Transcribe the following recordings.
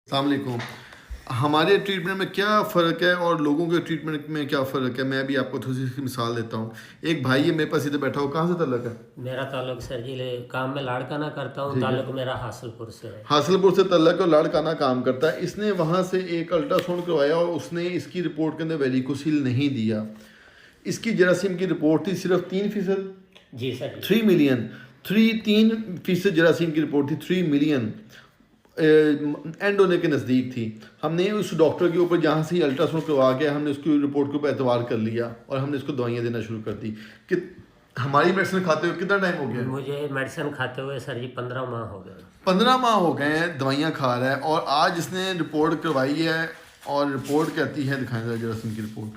अस्सलाम वालेकुम। हमारे ट्रीटमेंट में क्या फ़र्क है और लोगों के ट्रीटमेंट में क्या फ़र्क है, मैं भी आपको थोड़ी सी मिसाल देता हूँ। एक भाई है मेरे पास इधर बैठा हो, कहाँ से तल्लक है? मेरा ताल्लुक सर जी काम में लाड़काना करता हूँ। ठीक है। ताल्लुक मेरा हासिलपुर से है। हासिलपुर से तल्लक और लाड़काना काम करता है। इसने वहाँ से एक अल्ट्रासाउंड करवाया और उसने इसकी रिपोर्ट के अंदर वेरिकोसील नहीं दिया। इसकी जरासीम की रिपोर्ट थी सिर्फ 3%। जी सर जी। 3 मिलियन 3% जरासीम की रिपोर्ट थी। 3 मिलियन एंड होने के नज़दीक थी। हमने उस डॉक्टर के ऊपर जहाँ से ही अल्ट्रासाउंड करवा के हमने उसकी रिपोर्ट के ऊपर एतवार कर लिया और हमने उसको दवाइयाँ देना शुरू कर दी। कि हमारी मेडिसिन खाते हुए कितना टाइम हो गया? मुझे मेडिसिन खाते हुए सर जी 15 माह हो गए। 15 माह हो गए हैं दवाइयाँ खा रहा है और आज इसने रिपोर्ट करवाई है और रिपोर्ट कहती है, दिखाएं जरा जरासीम की रिपोर्ट।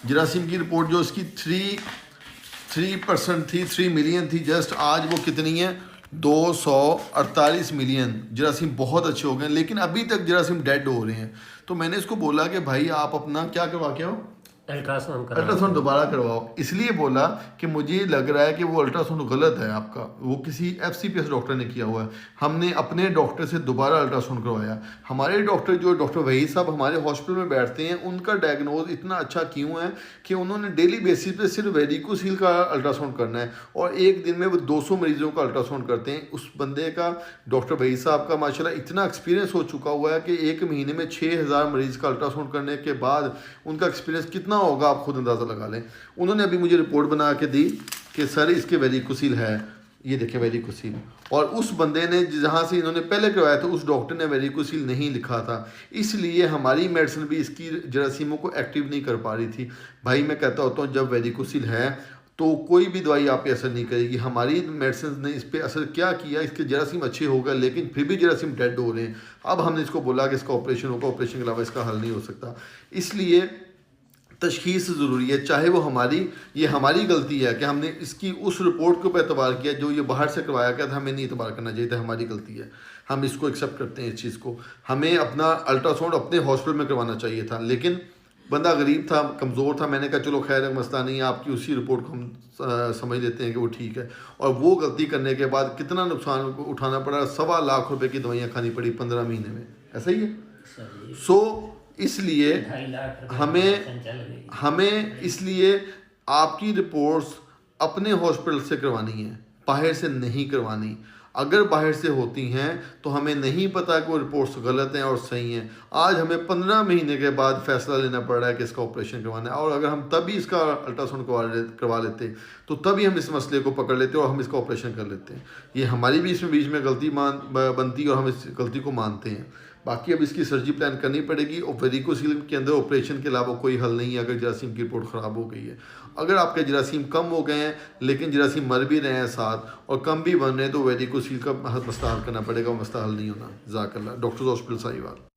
जरासीम की रिपोर्ट जो उसकी 3% थी, 3 मिलियन थी जस्ट, आज वो कितनी है? 248 मिलियन। जरासीम बहुत अच्छे हो गए, लेकिन अभी तक जरासीम डेड हो रहे हैं। तो मैंने इसको बोला कि भाई आप अपना क्या करवा के आओ, अल्ट्रासाउंड दोबारा करवाओ। इसलिए बोला कि मुझे लग रहा है कि वो अल्ट्रासाउंड गलत है आपका, वो किसी FCPS डॉक्टर ने किया हुआ है। हमने अपने डॉक्टर से दोबारा अल्ट्रासाउंड करवाया। हमारे डॉक्टर जो डॉक्टर वहीद साहब हमारे हॉस्पिटल में बैठते हैं, उनका डायग्नोज इतना अच्छा क्यों है कि उन्होंने डेली बेसिस पे सिर्फ वेरिकोसील का अल्ट्रासाउंड करना है और एक दिन में वो 200 मरीजों का अल्ट्रासाउंड करते हैं। उस बंदे का, डॉक्टर वहीद साहब का माशाल्लाह इतना एक्सपीरियंस हो चुका हुआ है कि एक महीने में 6000 मरीज़ का अल्ट्रासाउंड करने के बाद उनका एक्सपीरियंस कितना होगा आप खुद अंदाज़ा लगा लें। उन्होंने अभी मुझे रिपोर्ट बना के दी कि सर इसके वेरिकोसील है, ये देखें वेरिकोसील। और उस बंदे ने जहाँ से इन्होंने पहले करवाया था उस डॉक्टर ने वेरिकोसील नहीं लिखा था, इसलिए हमारी मेडिसिन भी इसकी जरासीमों को एक्टिव नहीं कर पा रही थी। भाई मैं कहता होता हूँ जब वेरिकोसील है तो कोई भी दवाई आप पे असर नहीं करेगी। हमारी मेडिसिन ने इस पर असर क्या किया, इसके जरासीम अच्छे हो गए लेकिन फिर भी जरासीम डेड हो रहे हैं। अब हमने इसको बोला कि इसका ऑपरेशन होगा, ऑपरेशन के अलावा इसका हल नहीं हो सकता। इसलिए तशखीस ज़रूरी है, चाहे वो हमारी गलती है कि हमने इसकी उस रिपोर्ट के ऊपर एतबार किया जो ये बाहर से करवाया गया था, हमें नहीं एतबार करना चाहिए था, हमारी गलती है। हम इसको एक्सेप्ट करते हैं इस चीज़ को। हमें अपना अल्ट्रासाउंड अपने हॉस्पिटल में करवाना चाहिए था, लेकिन बंदा गरीब था, कमज़ोर था। मैंने कहा चलो खैर मसला नहीं है, आपकी उसी रिपोर्ट को हम समझ लेते हैं कि वो ठीक है। और वो गलती करने के बाद कितना नुकसान उठाना पड़ा, 1.25 लाख रुपए की दवाइयाँ खानी पड़ी 15 महीने में। ऐसा ही है। सो इसलिए हमें इसलिए आपकी रिपोर्ट्स अपने हॉस्पिटल से करवानी है, बाहर से नहीं करवानी। अगर बाहर से होती हैं तो हमें नहीं पता कि वो रिपोर्ट्स गलत हैं और सही हैं। आज हमें 15 महीने के बाद फैसला लेना पड़ रहा है कि इसका ऑपरेशन करवाना है, और अगर हम तभी इसका अल्ट्रासाउंड करवा लेते तो तभी हम इस मसले को पकड़ लेते और हम इसका ऑपरेशन कर लेते हैं। ये हमारी भी इसमें बीच में गलती बनती और हम इस गलती को मानते हैं। बाकी अब इसकी सर्जरी प्लान करनी पड़ेगी और वेरिकोसील के अंदर ऑपरेशन के अलावा कोई हल नहीं है अगर जरासीम की रिपोर्ट ख़राब हो गई है। अगर आपके जरासीम कम हो गए हैं लेकिन जरासीम मर भी रहे हैं साथ और कम भी बन रहे हैं तो वेरिकोसील का मसला हल करना पड़ेगा, वो मसला हल नहीं होना। जज़ाकल्लाह। Doctors hospital Sahiwal.